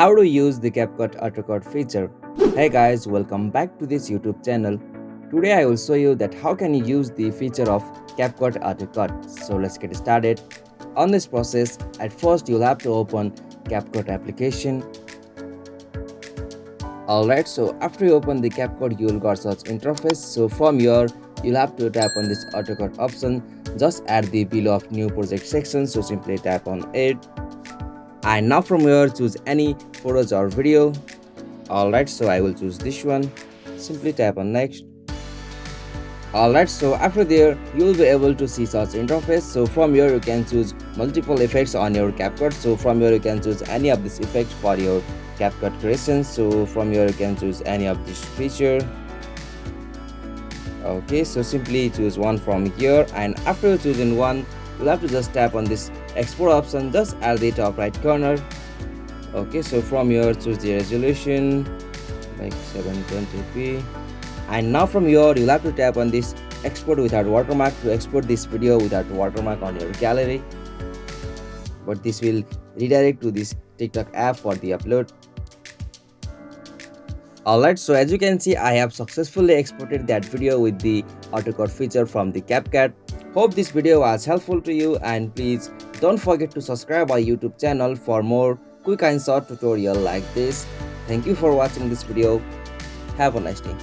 how to use the CapCut Autocut feature. Hey guys, welcome back to this YouTube channel. Today I will show you that how can you use the feature of CapCut Autocut. So let's get started. On this process, at first you'll have to open CapCut application. Alright, so after you open the CapCut, you will got such interface. So from here, you'll have to tap on this Autocut option just at the below of new project section. So simply tap on it. And now from here, choose any photos or video. Alright, so I will choose this one. Simply tap on next. Alright, so after there you will be able to see such interface. So from here you can choose multiple effects on your CapCut. So from here you can choose any of this effect for your CapCut creation. So from here you can choose any of this feature. Okay, so simply choose one from here, and after choosing one, you'll have to just tap on this export option just at the top right corner. Okay, so from here choose the resolution like 720p, and now from here you'll have to tap on this export without watermark to export this video without watermark on your gallery, but this will redirect to this TikTok app for the upload. Alright, so as you can see, I have successfully exported that video with the Autocut feature from the CapCut. Hope this video was helpful to you, and please don't forget to subscribe our YouTube channel for more quick and short tutorial like this. Thank you for watching this video. Have a nice day.